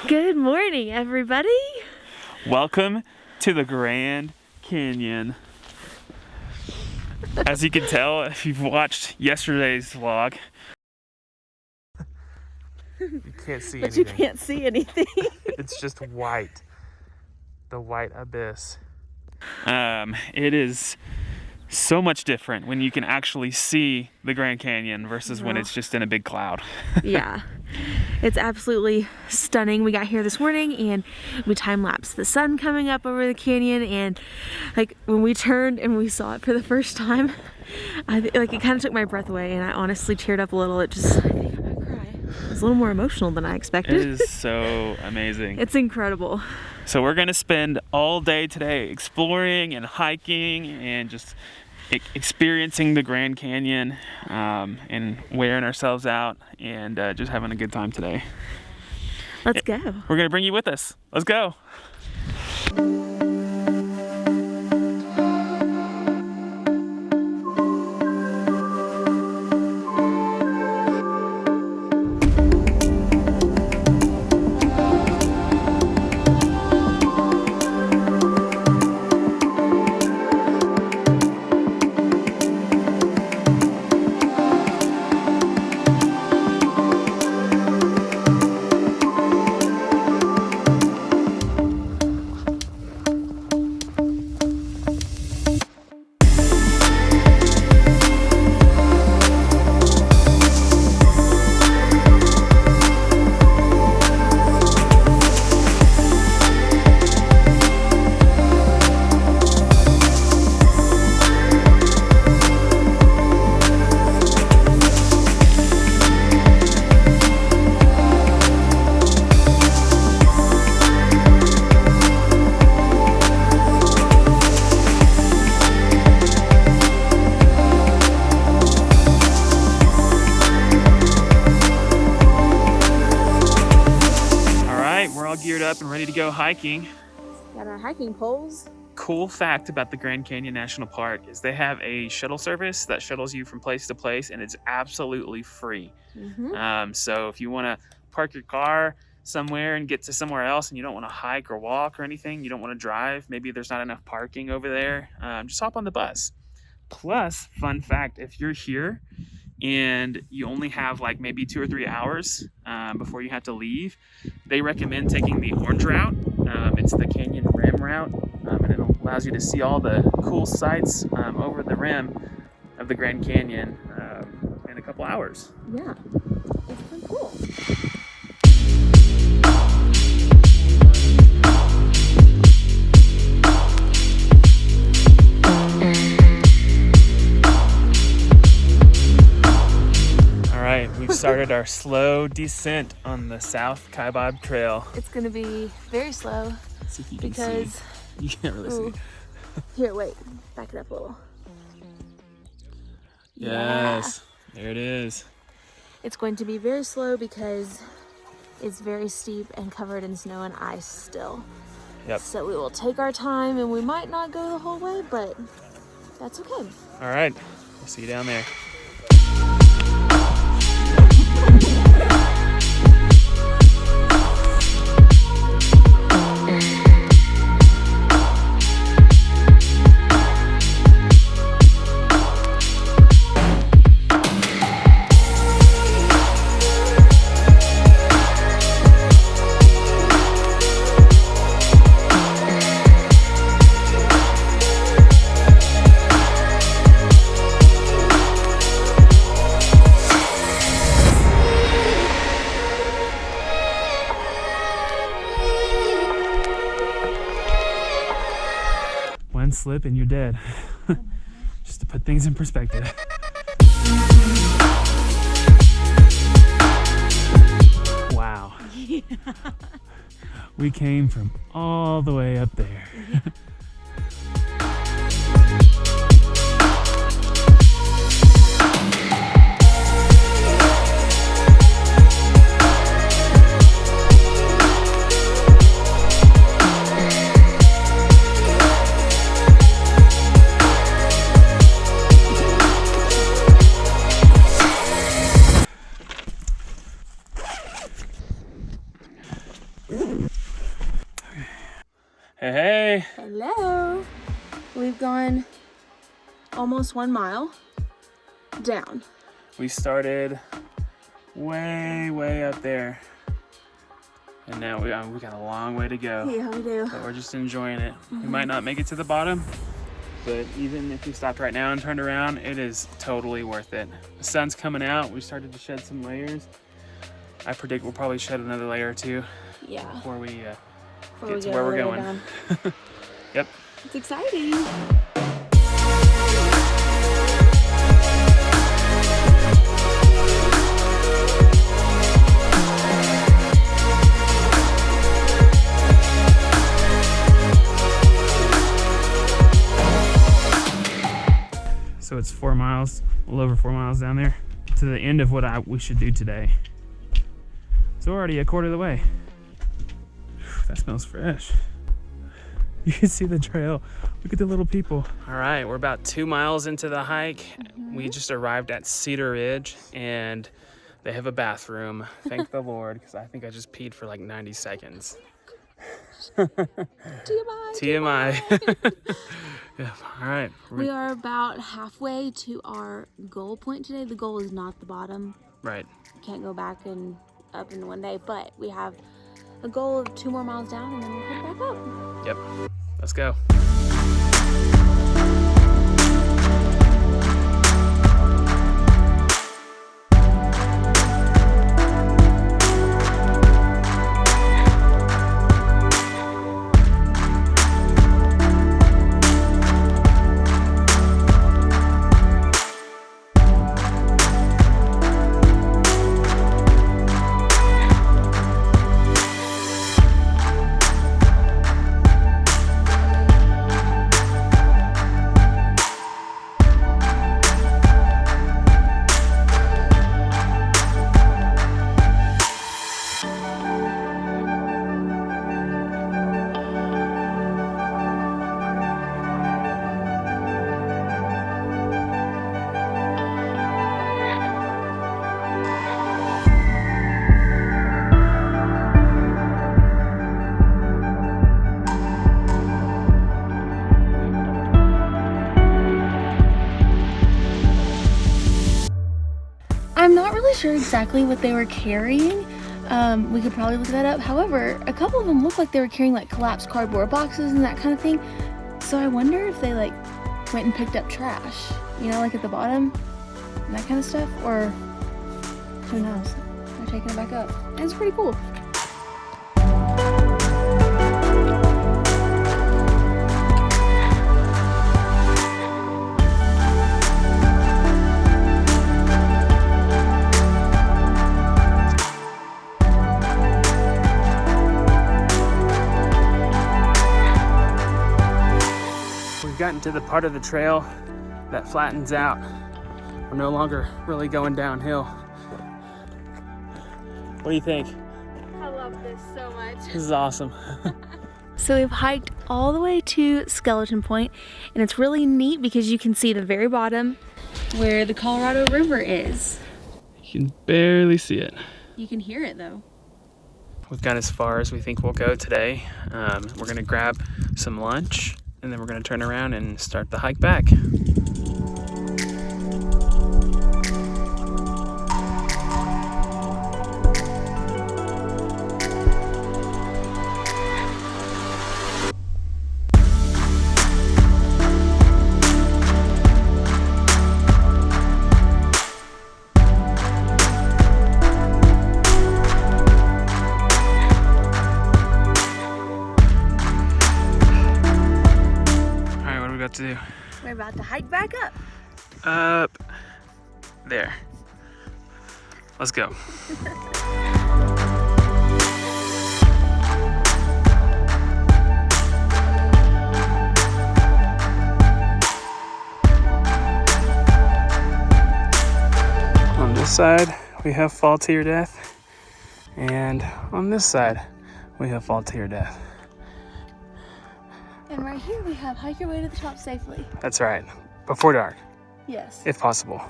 Good morning, everybody. Welcome to the Grand Canyon. As you can tell, if you've watched yesterday's vlog, you can't see But anything. you can't see anything. It's just white. The white abyss. It is so much different when you can actually see the Grand Canyon versus when it's just in a big cloud. Yeah, it's absolutely stunning. We got here this morning and we time-lapsed the sun coming up over the canyon, and like when we turned and we saw it for the first time, it kind of took my breath away, and I honestly teared up a little. It just, I think I might cry. It was a little more emotional than I expected. It is so amazing. It's incredible. So we're gonna spend all day today exploring and hiking and just experiencing the Grand Canyon and wearing ourselves out and just having a good time today. Let's go. We're gonna bring you with us. Let's go. Geared up and ready to go hiking. Got our hiking poles. Cool fact about the Grand Canyon National Park is they have a shuttle service that shuttles you from place to place, and it's absolutely free. So if you want to park your car somewhere and get to somewhere else and you don't want to hike or walk or anything, you don't want to drive, maybe there's not enough parking over there, just hop on the bus. Plus, fun fact, if you're here and you only have like maybe 2 or 3 hours before you have to leave, they recommend taking the orange route. It's the canyon rim route, and it allows you to see all the cool sights over the rim of the Grand Canyon in a couple hours. Yeah, it's been cool. We've started our slow descent on the South Kaibab Trail. It's going to be very slow. See if you can because see. You can't really see. Here, wait. Back it up a little. Yes, yeah. There it is. It's going to be very slow because it's very steep and covered in snow and ice still. Yep. So we will take our time, and we might not go the whole way, but that's okay. All right. We'll see you down there. One slip and you're dead. Just to put things in perspective. Wow. Yeah. We came from all the way up there. Yeah. Hey. Hello. We've gone almost 1 mile down. We started way up there. And now we got a long way to go. Yeah, we do. But we're just enjoying it. We might not make it to the bottom, but even if we stopped right now and turned around, it is totally worth it. The sun's coming out. We started to shed some layers. I predict we'll probably shed another layer or two before we get to where we're going. Yep. It's exciting. So it's 4 miles, a little over 4 miles down there to the end of what we should do today. So we're already a quarter of the way. Whew, that smells fresh. You can see the trail. Look at the little people. All right, we're about 2 miles into the hike. We just arrived at Cedar Ridge and they have a bathroom. Thank the Lord, because I think I just peed for like 90 seconds. TMI. Yeah, all right. We are about halfway to our goal point today. The goal is not the bottom. Right. You can't go back and up in one day, but we have a goal of 2 more miles down and then we'll head back up. Yep, let's go. I'm not really sure exactly what they were carrying. We could probably look that up. However, a couple of them looked like they were carrying like collapsed cardboard boxes and that kind of thing. So I wonder if they like went and picked up trash, you know, like at the bottom, and that kind of stuff, or who knows? They're taking it back up. And it's pretty cool. We've gotten to the part of the trail that flattens out. We're no longer really going downhill. What do you think? I love this so much. This is awesome. So we've hiked all the way to Skeleton Point, and it's really neat because you can see the very bottom where the Colorado River is. You can barely see it. You can hear it though. We've gone as far as we think we'll go today. We're gonna grab some lunch and then we're gonna turn around and start the hike back. To do. We're about to hike back up. Up there. Let's go. On this side, we have fall to your death. And on this side, we have fall to your death. And right here we have hike your way to the top safely. That's right. Before dark. Yes. If possible.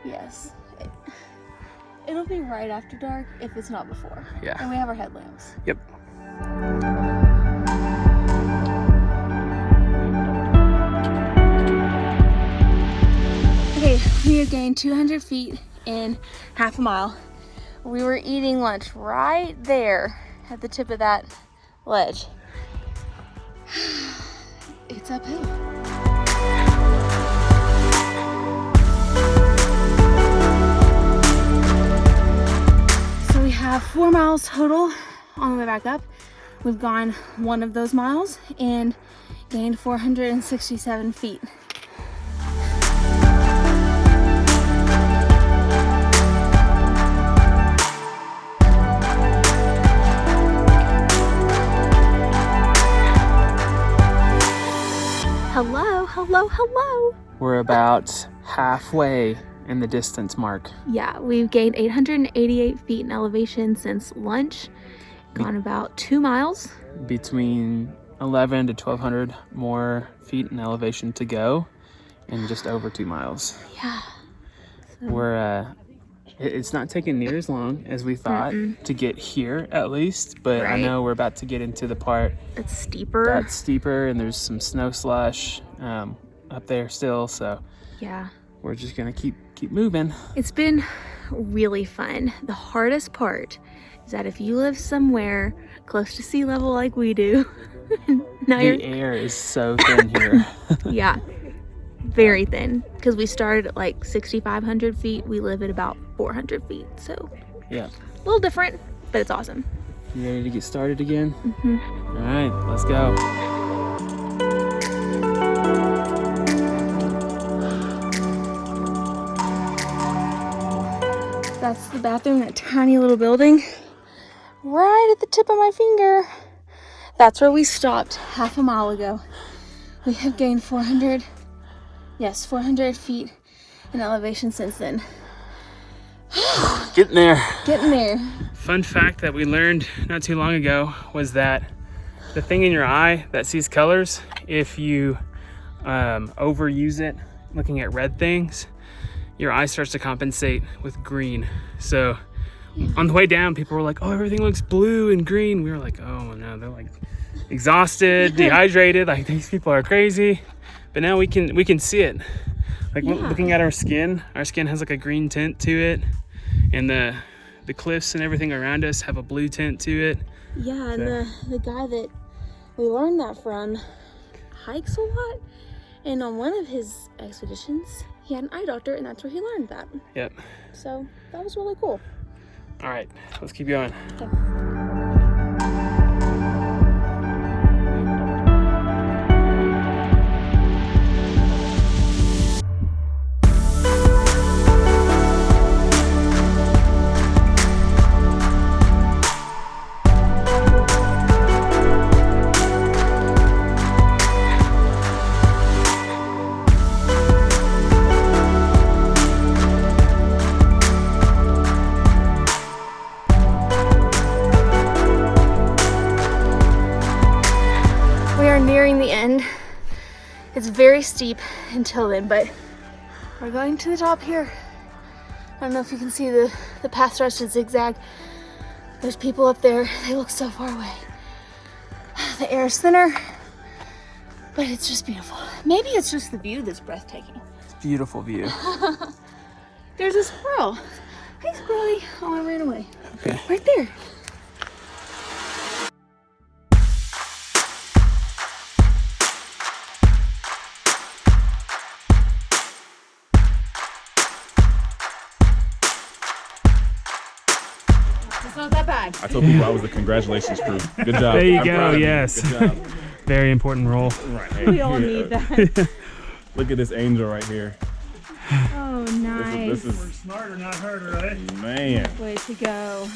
Yes. It'll be right after dark if it's not before. Yeah. And we have our headlamps. Yep. Okay, we have gained 200 feet in half a mile. We were eating lunch right there at the tip of that ledge. It's uphill. So we have 4 miles total on the way back up. We've gone one of those miles and gained 467 feet. Hello, hello, hello. We're about halfway in the distance mark. Yeah, we've gained 888 feet in elevation since lunch. Gone about 2 miles. Between 11 to 1,200 more feet in elevation to go, and just over 2 miles. Yeah. So, We're it's not taking near as long as we thought to get here, at least, but I know we're about to get into the part it's steeper. that's steeper, and there's some snow slush up there still, so Yeah. we're just gonna keep moving. It's been really fun. The hardest part is that if you live somewhere close to sea level like we do, now The air is so thin here. yeah, very thin. Because we started at like 6,500 feet. We live at about 400 feet. So Yeah. a little different, but it's awesome. You ready to get started again? All right, let's go. That's the bathroom, that tiny little building right at the tip of my finger. That's where we stopped half a mile ago. We have gained 400 feet in elevation since then. Getting there. Getting there. Fun fact that we learned not too long ago was that the thing in your eye that sees colors, if you overuse it looking at red things, your eye starts to compensate with green. So on the way down, people were like, oh, everything looks blue and green. We were like, oh no, they're like exhausted, dehydrated, like these people are crazy. But now we can see it. Like looking at our skin has like a green tint to it, and the cliffs and everything around us have a blue tint to it. Yeah, and the guy that we learned that from hikes a lot, and on one of his expeditions, he had an eye doctor, and that's where he learned that. Yep. So that was really cool. All right, let's keep going. Okay. Nearing the end. It's very steep until then, but we're going to the top here. I don't know if you can see the path starts to zigzag. There's people up there. They look so far away. The air is thinner, but it's just beautiful. Maybe it's just the view that's breathtaking. Beautiful view. There's a squirrel. Hi, squirrely. Oh, I ran away. Okay. Right there. It's not that bad. I told people I was the congratulations crew. Good job. There you I'm go, proud of you. yes. Good job. Very important role. Right. Hey, We all need that. Look at this angel right here. Oh, nice. This is Smarter, not harder, right? man. Way to go.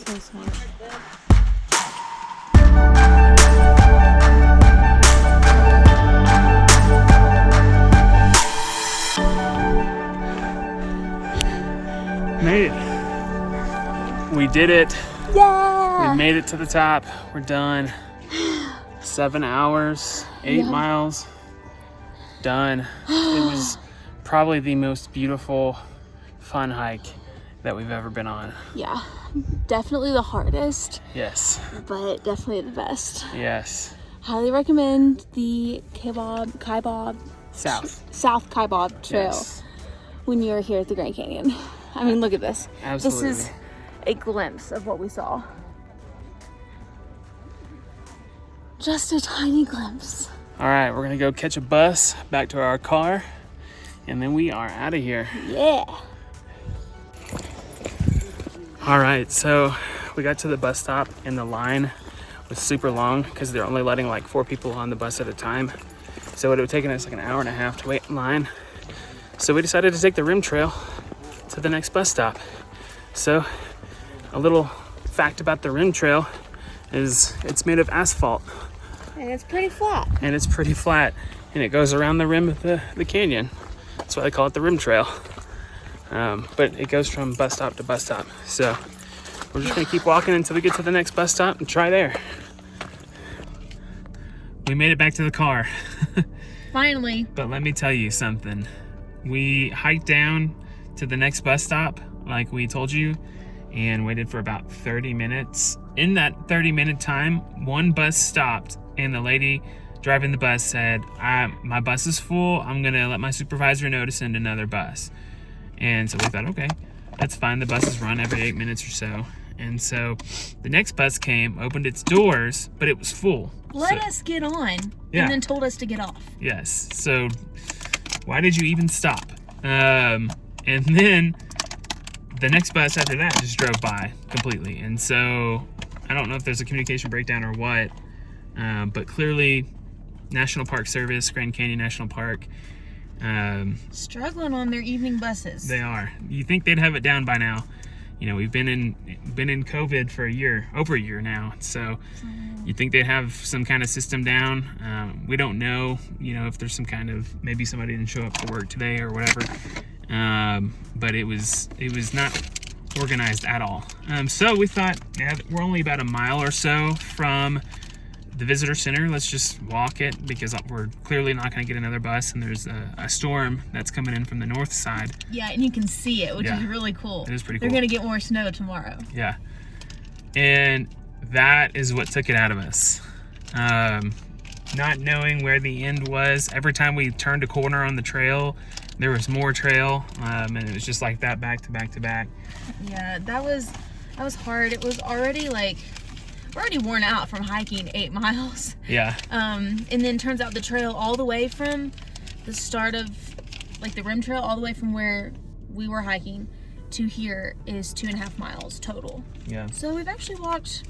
So smart. Made it. We did it. Yeah! We made it to the top. We're done. 7 hours, 8 miles. Done. It was probably the most beautiful, fun hike that we've ever been on. Yeah, definitely the hardest, Yes. but definitely the best. Yes. Highly recommend the South Kaibab Trail Yes. when you're here at the Grand Canyon. I mean, look at this. Absolutely. This is a glimpse of what we saw. Just a tiny glimpse. All right, we're gonna go catch a bus back to our car, and then we are out of here. Yeah. All right, so we got to the bus stop, and the line was super long because they're only letting like 4 people on the bus at a time. So it would have taken us like an hour and a half to wait in line. So we decided to take the rim trail to the next bus stop. So a little fact about the rim trail is it's made of asphalt. And it's pretty flat. And it's pretty flat. And it goes around the rim of the canyon. That's why they call it the rim trail. But it goes from bus stop to bus stop. So we're just gonna keep walking until we get to the next bus stop and try there. We made it back to the car. Finally. But let me tell you something. We hiked down to the next bus stop, like we told you, and waited for about 30 minutes. In that 30-minute time, one bus stopped, and the lady driving the bus said, my bus is full. I'm gonna let my supervisor know to send another bus. And so we thought, okay, that's fine. The buses run every 8 minutes or so. And so the next bus came, opened its doors, but it was full. Let us get on, Yeah. and then told us to get off. Yes. So why did you even stop? And then the next bus after that just drove by completely. And so I don't know if there's a communication breakdown or what, but clearly National Park Service, Grand Canyon National Park, Struggling on their evening buses. they are. You think they'd have it down by now. You know, we've been in COVID for over a year now. So you'd think they'd have some kind of system down. We don't know, if there's some kind of, maybe somebody didn't show up for work today or whatever. But it was not organized at all. So we thought, we're only about a mile or so from the visitor center. Let's just walk it because we're clearly not going to get another bus, and there's a storm that's coming in from the north side. Yeah, and you can see it, which Yeah. is really cool. It is pretty They're cool. going to get more snow tomorrow. Yeah. And that is what took it out of us. Not knowing where the end was. Every time we turned a corner on the trail, there was more trail, and it was just like that, back to back to back. Yeah, that was hard. It was already we're already worn out from hiking 8 miles. Yeah. And then turns out the trail all the way from the start of the rim trail all the way from where we were hiking to here is 2.5 miles total. Yeah. So we've actually walked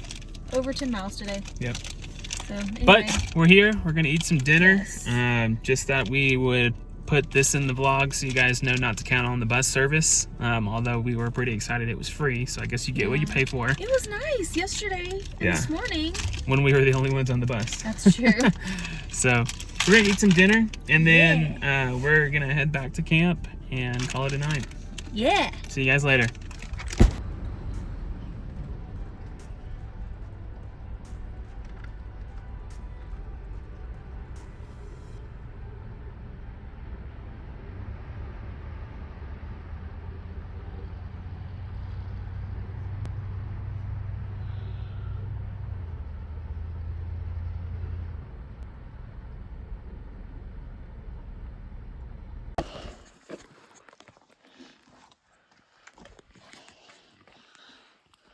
over 10 miles today. Yep. So anyway. But we're here. We're gonna eat some dinner. Yes. Just that we would put this in the vlog so you guys know not to count on the bus service. Although we were pretty excited it was free, so I guess you get what you pay for. It was nice yesterday and this morning. When we were the only ones on the bus. That's true. So we're gonna eat some dinner, and then we're gonna head back to camp and call it a night. Yeah. See you guys later.